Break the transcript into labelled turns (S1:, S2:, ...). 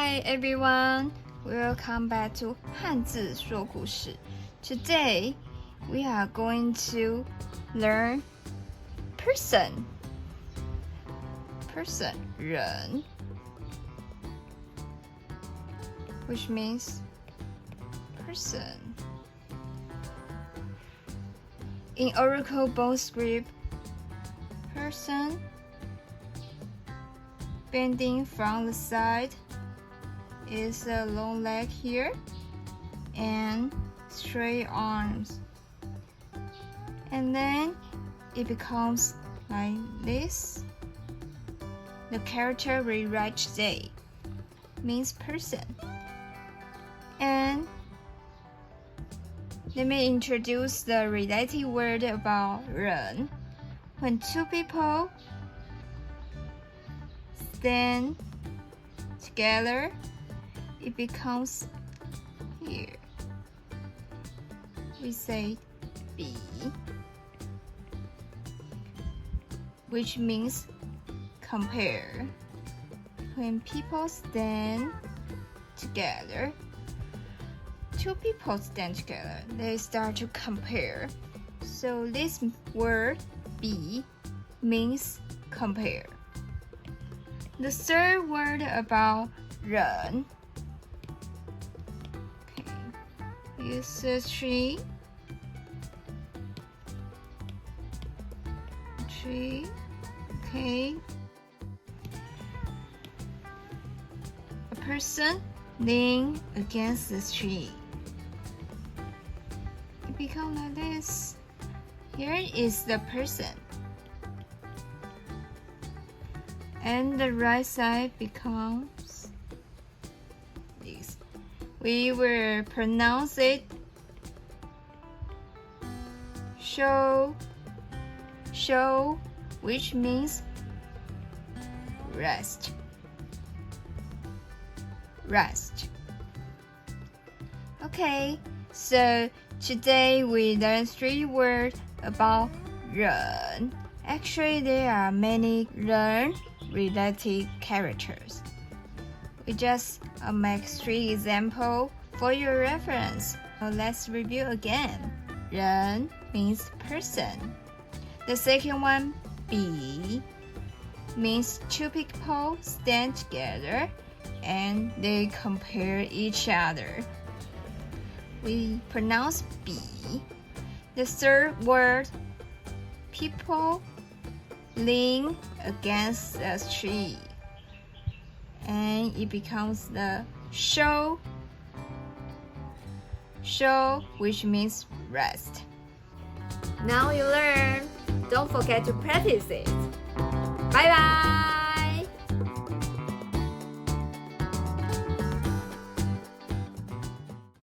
S1: Hi everyone, welcome back to 汉字说故事. Today we are going to learn person, 人, which means person. In Oracle bone script, person bending from the side is a long leg here and straight arms, and then it becomes like this. The character we write today means person. And let me introduce the related word about 人. When two people stand together, it becomes here. We say 比, which means compare. When people stand together, two people stand together, they start to compare. So this word 比 means compare. The third word about 人. Okay, use a tree. Okay. A person lean against the tree. It becomes like this. Here is the person. And the right side becomes this. We will pronounce it show, which means rest. Okay, so today we learned 3 words about 人. Actually, there are many 人 related characters. We just make 3 examples for your reference. So let's review again. 人 means person. The second one, 比 means two people stand together and they compare each other. We pronounce 比. The third word, people lean against a tree, and it becomes the show, which means rest. Now you learn. Don't forget to practice it. Bye bye.